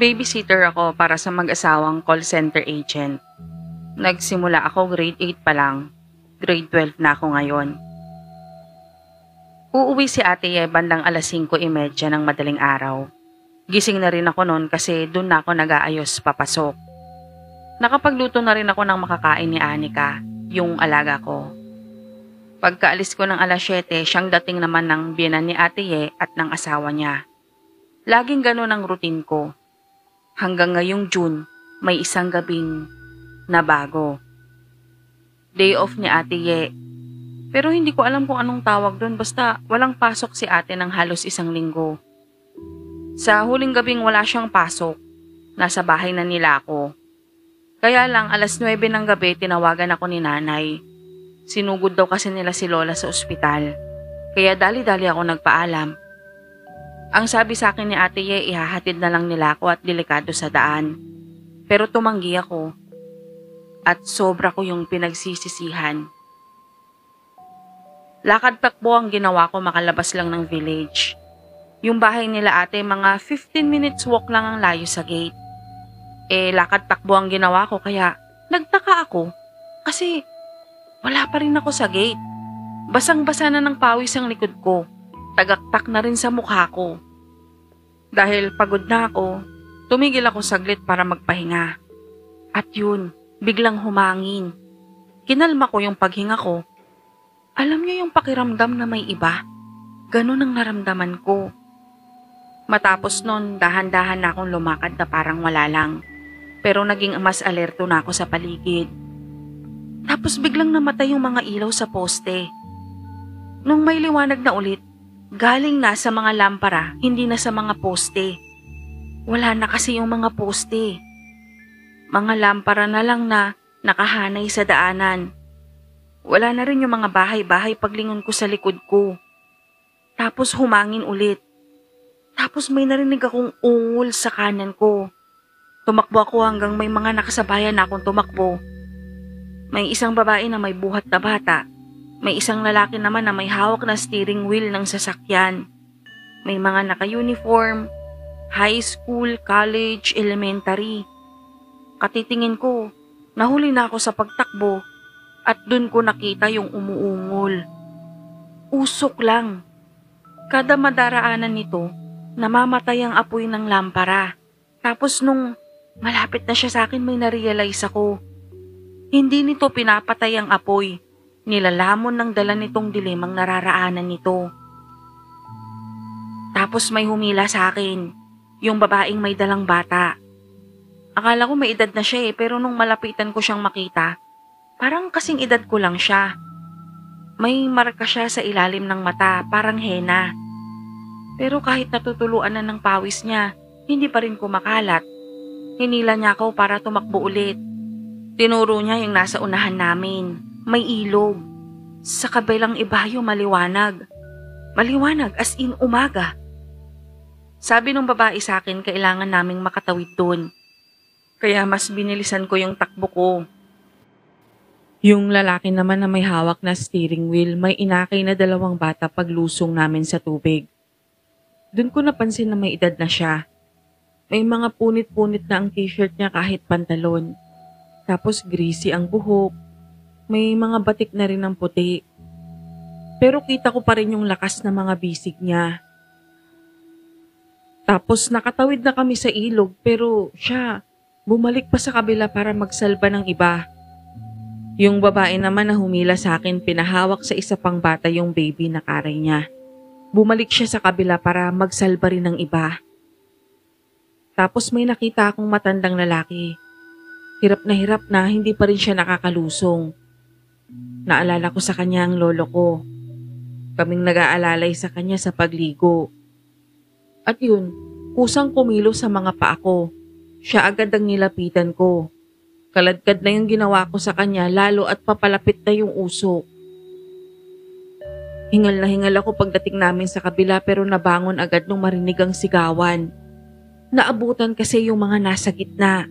Babysitter ako para sa mag-asawang call center agent. Nagsimula ako grade 8 pa lang. Grade 12 na ako ngayon. Uuwi si Ate Ye bandang alas 5:30 ng madaling araw. Gising na rin ako noon kasi doon na ako nag-aayos papasok. Nakapagluto na rin ako ng makakain ni Anika, yung alaga ko. Pagkaalis ko ng alas 7, siyang dating naman ng biyenan ni Ate Ye at ng asawa niya. Laging ganun ang routine ko. Hanggang ngayong June, may isang gabing na bago. Day off ni Ate Ye. Pero hindi ko alam kung anong tawag doon, basta walang pasok si ate ng halos isang linggo. Sa huling gabing wala siyang pasok, nasa bahay na nila ako. Kaya lang alas 9 ng gabi tinawagan ako ni nanay. Sinugod daw kasi nila si Lola sa ospital. Kaya dali-dali ako nagpaalam. Ang sabi sa akin ni Ate Ye, ihahatid na lang nila ako at delikado sa daan. Pero tumanggi ako. At sobra ko yung pinagsisisihan. Lakad takbo ang ginawa ko makalabas lang ng village. Yung bahay nila ate, mga 15 minutes walk lang ang layo sa gate. Lakad takbo ang ginawa ko kaya nagtaka ako. Kasi wala pa rin ako sa gate. Basang-basa na ng pawis ang likod ko. Tagaktak na rin sa mukha ko. Dahil pagod na ako, tumigil ako saglit para magpahinga. At yun, biglang humangin. Kinalma ko yung paghinga ko. Alam niyo yung pakiramdam na may iba? Ganun ang naramdaman ko. Matapos nun, dahan-dahan na akong lumakad na parang wala lang. Pero naging mas alerto na ako sa paligid. Tapos biglang namatay yung mga ilaw sa poste. Nung may liwanag na ulit, galing na sa mga lampara, hindi na sa mga poste. Wala na kasi yung mga poste. Mga lampara na lang na nakahanay sa daanan. Wala na rin yung mga bahay-bahay paglingon ko sa likod ko. Tapos humangin ulit. Tapos may narinig akong ungol sa kanan ko. Tumakbo ako hanggang may mga nakasabayan na akong tumakbo. May isang babae na may buhat na bata. May isang lalaki naman na may hawak na steering wheel ng sasakyan. May mga naka-uniform, high school, college, elementary. Katitingin ko, nahuli na ako sa pagtakbo. At dun ko nakita yung umuungol. Usok lang. Kada madaraanan nito, namamatay ang apoy ng lampara. Tapos nung malapit na siya sa akin, may narealize ako. Hindi nito pinapatay ang apoy. Nilalamon ng dala nitong dilim ang nararaanan nito. Tapos may humila sa akin. Yung babaeng may dalang bata. Akala ko may edad na siya pero nung malapitan ko siyang makita, parang kasing edad ko lang siya. May marka siya sa ilalim ng mata, parang hena. Pero kahit natutuluan na ng pawis niya, hindi pa rin kumakalat. Hinila niya ako para tumakbo ulit. Tinuro niya yung nasa unahan namin. May ilog. Sa kabilang ibayo maliwanag. Maliwanag as in umaga. Sabi ng babae sa akin, kailangan naming makatawid doon. Kaya mas binilisan ko yung takbo ko. Yung lalaki naman na may hawak na steering wheel, may inakay na 2 bata paglusong namin sa tubig. Doon ko napansin na may edad na siya. May mga punit-punit na ang t-shirt niya kahit pantalon. Tapos greasy ang buhok. May mga batik na rin ng puti. Pero kita ko pa rin yung lakas ng mga bisig niya. Tapos nakatawid na kami sa ilog pero siya bumalik pa sa kabila para magsalba ng iba. Yung babae naman na humila sa akin, pinahawak sa isa pang bata yung baby na karay niya. Bumalik siya sa kabila para magsalba rin ng iba. Tapos may nakita akong matandang lalaki. Hirap na hindi pa rin siya nakakalusong. Naalala ko sa kanya ang lolo ko. Kaming nag-aalalay sa kanya sa pagligo. At yun, kusang kumilo sa mga paa ko. Siya agad ang nilapitan ko. Kaladkad na yung ginawa ko sa kanya lalo at papalapit na yung usok. Hingal na hingal ako pagdating namin sa kabila pero nabangon agad nung marinig ang sigawan. Naabutan kasi yung mga nasa gitna.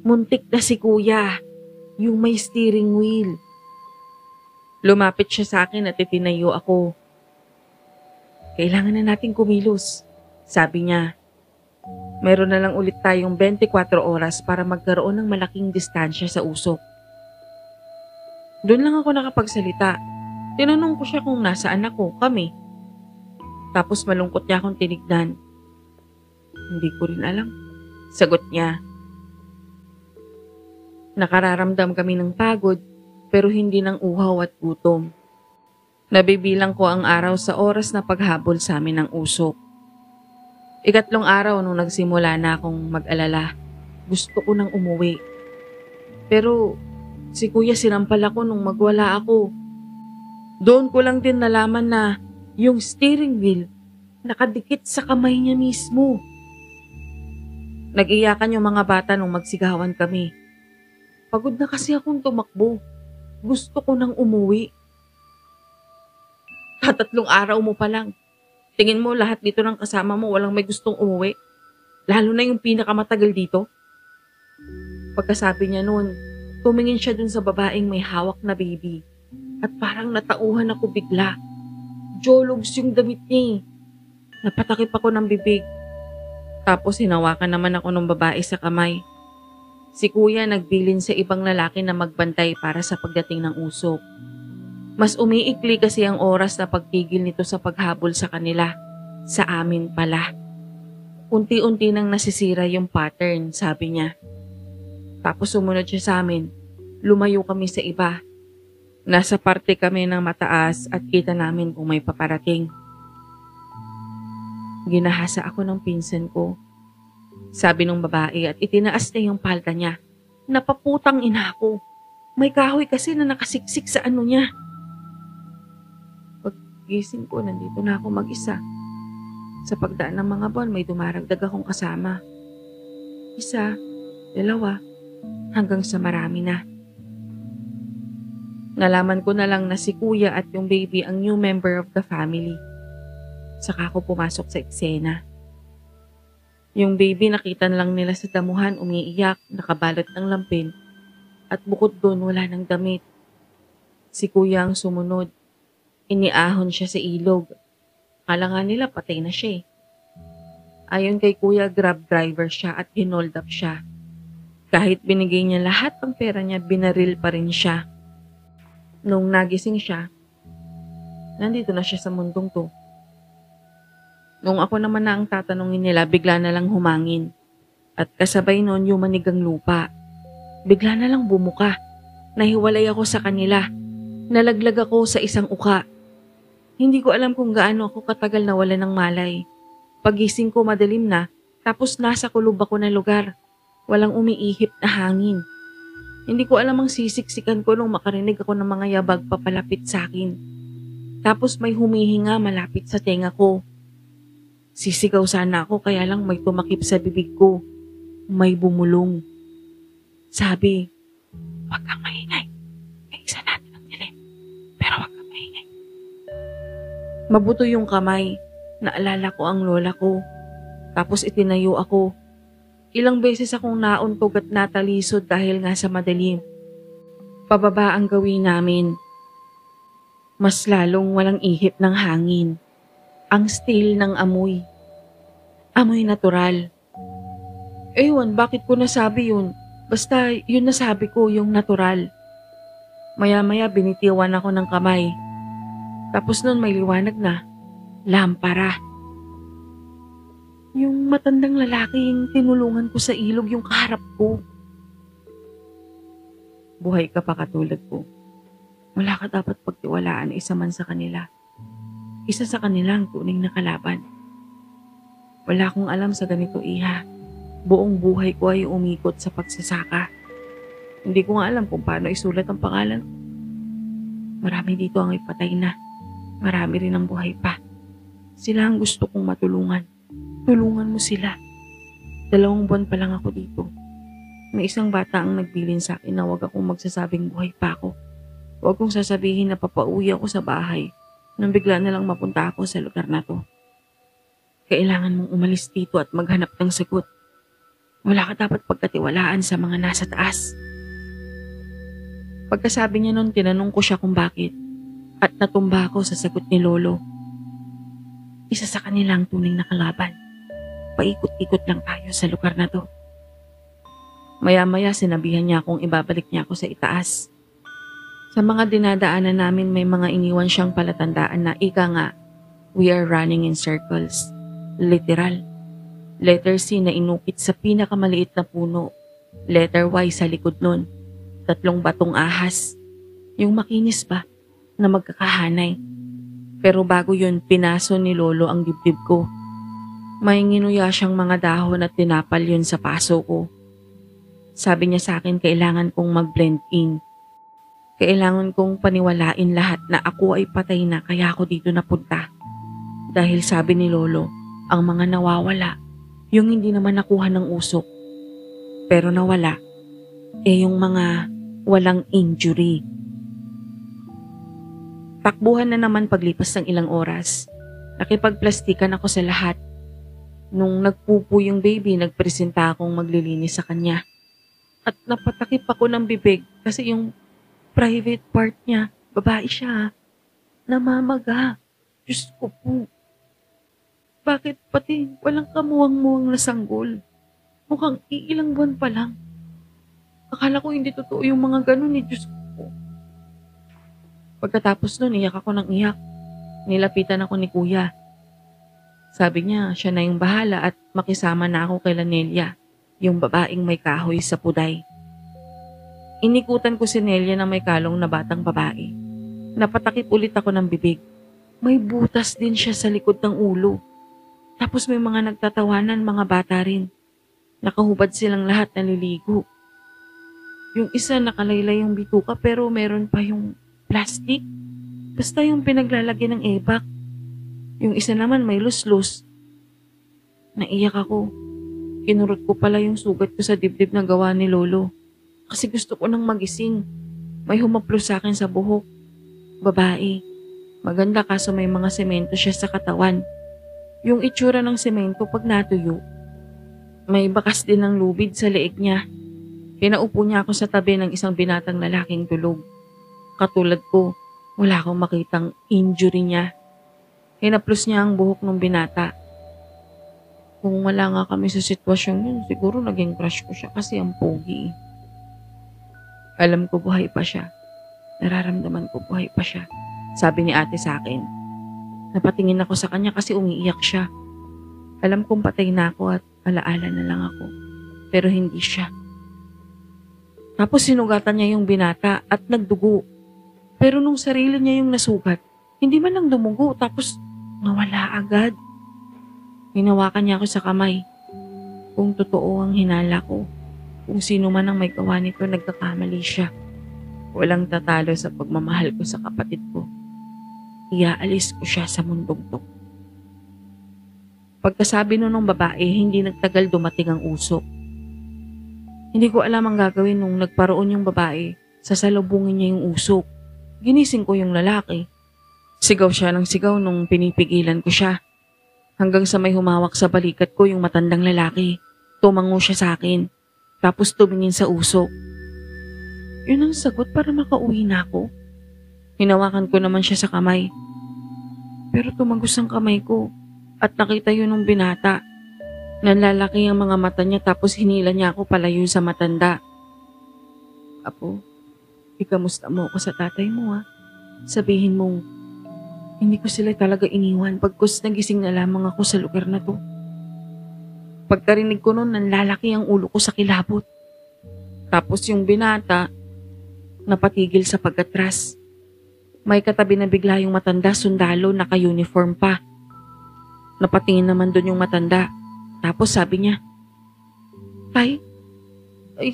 Muntik na si kuya, yung may steering wheel. Lumapit siya sa akin at itinayo ako. Kailangan na nating kumilos, sabi niya. Meron na lang ulit tayong 24 oras para magkaroon ng malaking distansya sa usok. Doon lang ako nakapagsalita. Tinanong ko siya kung nasaan ako, kami. Tapos malungkot niya akong tinignan. Hindi ko rin alam. Sagot niya. Nakararamdam kami ng pagod pero hindi ng uhaw at gutom. Nabibilang ko ang araw sa oras na paghabol sa amin ng usok. Ikatlong araw nung nagsimula na akong mag-alala, gusto ko nang umuwi. Pero si kuya sinampal ako nung magwala ako. Doon ko lang din nalaman na yung steering wheel nakadikit sa kamay niya mismo. Nag-iyakan yung mga bata nung magsigawan kami. Pagod na kasi akong tumakbo. Gusto ko nang umuwi. Tatlong araw mo pa lang. Tingin mo lahat dito ng kasama mo walang may gustong umuwi? Lalo na yung pinakamatagal dito? Pagkasabi niya noon, tumingin siya dun sa babaeng may hawak na baby. At parang natauhan ako bigla. Jologs yung damit niya. Napatakip ako ng bibig. Tapos hinawakan naman ako ng babae sa kamay. Si kuya nagbilin sa ibang lalaki na magbantay para sa pagdating ng usok. Mas umiikli kasi ang oras na pagtigil nito sa paghabol sa kanila. Sa amin pala. Unti-unti nang nasisira yung pattern, sabi niya. Tapos sumunod siya sa amin. Lumayo kami sa iba. Nasa parte kami ng mataas at kita namin kung may paparating. Ginahasa ako ng pinsan ko. Sabi ng babae at itinaas niya yung palda niya. Napaputang ina ako. May kahoy kasi na nakasiksik sa ano niya. Gising ko, nandito na ako mag-isa. Sa pagdaan ng mga buwan, may dumaragdag akong kasama. Isa, dalawa, hanggang sa marami na. Nalaman ko na lang na si kuya at yung baby ang new member of the family. Saka ako pumasok sa eksena. Yung baby nakita lang nila sa damuhan, umiiyak, nakabalot ng lampin. At bukod doon, wala ng damit. Si kuya ang sumunod. Iniahon siya sa ilog. Akala nga nila patay na siya. Ayon kay kuya, grab driver siya at hinold up siya. Kahit binigay niya lahat ng pera niya, binaril pa rin siya. Nung nagising siya, nandito na siya sa mundong to. Nung ako naman na ang tatanungin nila, bigla na lang humangin. At kasabay nun yung manigang lupa. Bigla na lang bumuka. Nahiwalay ako sa kanila. Nalaglag ako sa isang uka. Hindi ko alam kung gaano ako katagal nawala ng malay. Pagising ko madilim na, tapos nasa kulob ako na lugar. Walang umiihip na hangin. Hindi ko alam ang sisiksikan ko nung makarinig ako ng mga yabag papalapit sa akin. Tapos may humihinga malapit sa tenga ko. Sisigaw sana ako kaya lang may tumakip sa bibig ko. May bumulong. Sabi, "Wag kang maingay. May isa natin ang dilim. Pero wag kang maingay." Mabuto yung kamay. Naalala ko ang lola ko. Tapos itinayo ako. Ilang beses akong nauntog at natalisod dahil nga sa madilim. Pababa ang gawin namin. Mas lalong walang ihip ng hangin. Ang still ng amoy. Amoy natural. Ewan, bakit ko nasabi yun? Basta yun nasabi ko, yung natural. Maya-maya binitiwan ako ng kamay. Tapos nun may liwanag na. Lampara. Yung matandang lalaki yung tinulungan ko sa ilog yung kaharap ko. Buhay ka pa katulad ko. Wala ka dapat pagtiwalaan na isa man sa kanila. Isa sa kanila ang tunay na kalaban. Wala akong alam sa ganito, iha. Buong buhay ko ay umikot sa pagsasaka. Hindi ko nga alam kung paano isulat ang pangalan. Marami dito ang ipatay na. Marami rin ang buhay pa. Sila ang gusto kong matulungan. Tulungan mo sila. 2 buwan pa lang ako dito. May isang bata ang nagbilin sa akin na huwag akong magsasabing buhay pa ako. Huwag kong sasabihin na papauwi ako sa bahay nang bigla na lang mapunta ako sa lugar na to. Kailangan mong umalis dito at maghanap ng sagot. Wala ka dapat pagkatiwalaan sa mga nasa taas. Pagkasabi niya nun, tinanong ko siya kung bakit at natumba ako sa sagot ni Lolo. Isa sa kanilang tunay na kalaban. Paikot-ikot lang tayo sa lugar na to. Maya-maya sinabihan niya akong ibabalik niya ako sa itaas. Sa mga dinadaanan namin may mga iniwan siyang palatandaan na ika nga, we are running in circles. Literal. Letter C na inukit sa pinakamaliit na puno. Letter Y sa likod nun. 3 batong ahas. Yung makinis pa na magkakahanay. Pero bago yun, pinaso ni Lolo ang dibdib ko. May nginuya siyang mga dahon at tinapal yun sa paso ko. Sabi niya sa akin kailangan kong mag-blend in. Kailangan kong paniwalain lahat na ako ay patay na kaya ako dito napunta. Dahil sabi ni Lolo, ang mga nawawala, yung hindi naman nakuha ng usok. Pero nawala, yung mga walang injury. Takbuhan na naman paglipas ng ilang oras. Nakipagplastikan ako sa lahat. Nung nagpupo yung baby, nagpresenta akong maglilinis sa kanya. At napatakip ako ng bibig kasi yung private part niya, babae siya, namamaga. Diyos ko po. Bakit pati walang kamuwang-muwang na sanggol? Mukhang iilang buwan pa lang. Akala ko hindi totoo yung mga ganun Diyos ko. Pagkatapos nun, iyak ako ng iyak. Nilapitan ako ni Kuya. Sabi niya, siya na yung bahala at makisama na ako kay Lanelia, yung babaeng may kahoy sa puday. Inikutan ko si Nelia na may kalong na batang babae. Napatakip ulit ako ng bibig. May butas din siya sa likod ng ulo. Tapos may mga nagtatawanan, mga bata rin. Nakahubad silang lahat naliligo. Yung isa nakalaylay yung bituka pero meron pa yung plastic. Basta yung pinaglalagyan ng ebak. Yung isa naman may luslus. Naiyak ako. Kinurot ko pala yung sugat ko sa dibdib na gawa ni Lolo. Kasi gusto ko nang magising. May humaplos sa akin sa buhok. Babae. Maganda kaso may mga semento siya sa katawan. Yung itsura ng semento pag natuyo. May bakas din ng lubid sa leeg niya. Pinaupo niya ako sa tabi ng isang binatang lalaking tulog. Katulad ko, wala akong makitang injury niya. Hinaplos niya ang buhok ng binata. Kung wala nga kami sa sitwasyon yun, siguro naging crush ko siya kasi ang pogi. Alam ko buhay pa siya. Nararamdaman ko buhay pa siya. Sabi ni ate sa akin. Napatingin ako sa kanya kasi umiiyak siya. Alam kong patay na ako at alaala na lang ako. Pero hindi siya. Tapos sinugatan niya yung binata at nagdugo. Pero nung sarili niya yung nasugat, hindi man lang dumugo tapos nawala agad. Hinawakan niya ako sa kamay. Kung totoo ang hinala ko, kung sino man ang may gawa nito, nagkakamali siya. Walang tatalo sa pagmamahal ko sa kapatid ko. Iaalis ko siya sa mundong to. Pagkasabi nun ng babae, hindi nagtagal dumating ang usok. Hindi ko alam ang gagawin nung nagparoon yung babae. Sasalubungin niya yung usok. Ginising ko yung lalaki. Sigaw siya ng sigaw nung pinipigilan ko siya. Hanggang sa may humawak sa balikat ko yung matandang lalaki. Tumango siya sa akin. Tapos tumingin sa usok. Yun ang sagot para makauwi na ako. Hinawakan ko naman siya sa kamay. Pero tumagos ang kamay ko at nakita yun ng binata. Nanlalaki ang mga mata niya tapos hinila niya ako palayo sa matanda. Apo, ikamusta mo ako sa tatay mo ha? Sabihin mong, hindi ko sila talaga iniwan pagkus nagising na lamang ako sa lugar na to. Pagkarinig ko noon, nanlalaki ang ulo ko sa kilabot. Tapos yung binata, napatigil sa pag-atras. May katabi na bigla yung matanda, sundalo, naka-uniform pa. Napatingin naman doon yung matanda. Tapos sabi niya, Tay,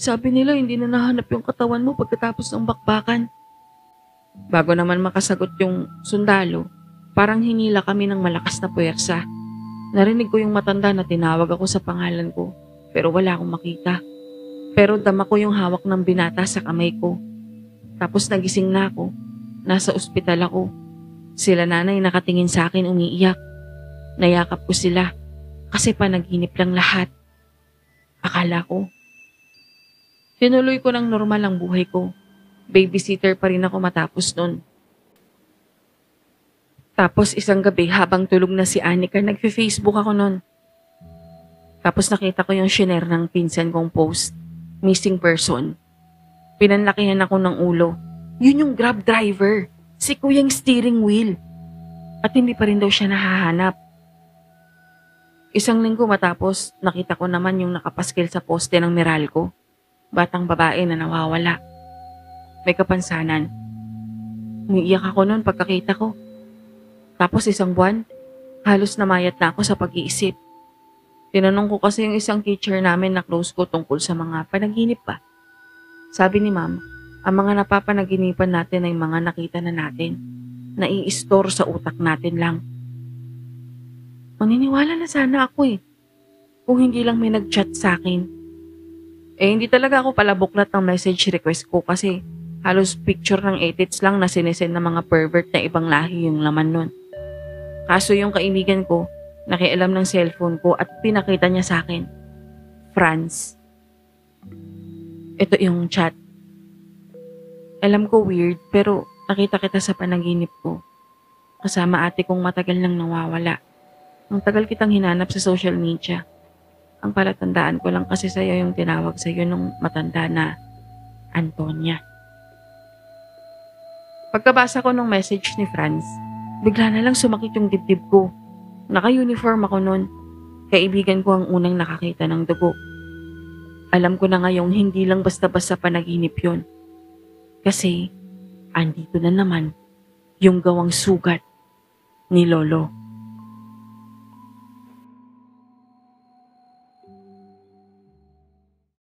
sabi nila hindi na nahanap yung katawan mo pagkatapos ng bakbakan. Bago naman makasagot yung sundalo, parang hinila kami ng malakas na puwersa. Narinig ko yung matanda na tinawag ako sa pangalan ko, pero wala akong makita. Pero dama ko yung hawak ng binata sa kamay ko. Tapos nagising na ako. Nasa ospital ako. Sila nanay nakatingin sa akin umiiyak. Nayakap ko sila kasi panaginip lang lahat. Akala ko. Tinuloy ko ng normal ang buhay ko. Babysitter pa rin ako matapos nun. Tapos isang gabi habang tulog na si Anika, nagfe-Facebook ako nun. Tapos nakita ko yung shinare ng pinsan kong post, missing person. Pinanlakihan ako ng ulo. Yun yung Grab driver, si Kuyang steering wheel. At hindi pa rin daw siya nahahanap. Isang linggo matapos, nakita ko naman yung nakapaskil sa poste ng Meralco. Batang babae na nawawala. May kapansanan. Umiiyak ako noon pagkakita ko. Tapos isang buwan, halos namayat na ako sa pag-iisip. Tinanong ko kasi yung isang teacher namin na close ko tungkol sa mga panaginip pa. Sabi ni ma'am, ang mga napapanaginipan natin ay mga nakita na natin, na i-store sa utak natin lang. Maniniwala na sana ako kung hindi lang may nag-chat sa akin. Hindi talaga ako palabuklat ng message request ko kasi halos picture ng edits lang na sinesend ng mga pervert na ibang lahi yung laman nun. Kaso yung kaibigan ko, nakialam ng cellphone ko at pinakita niya sa akin. Franz. Ito yung chat. Alam ko weird pero nakita kita sa panaginip ko. Kasama ate kong matagal nang nawawala. Ang tagal kitang hinanap sa social media. Ang palatandaan ko lang kasi sa'yo yung tinawag sa'yo nung matanda na Antonia. Pagkabasa ko ng message ni Franz, bigla na lang sumakit yung dibdib ko. Naka-uniform ako noon. Kaibigan ko ang unang nakakita ng dugo. Alam ko na ngayong hindi lang basta-basta panaginip yun. Kasi, andito na naman yung gawang sugat ni Lolo.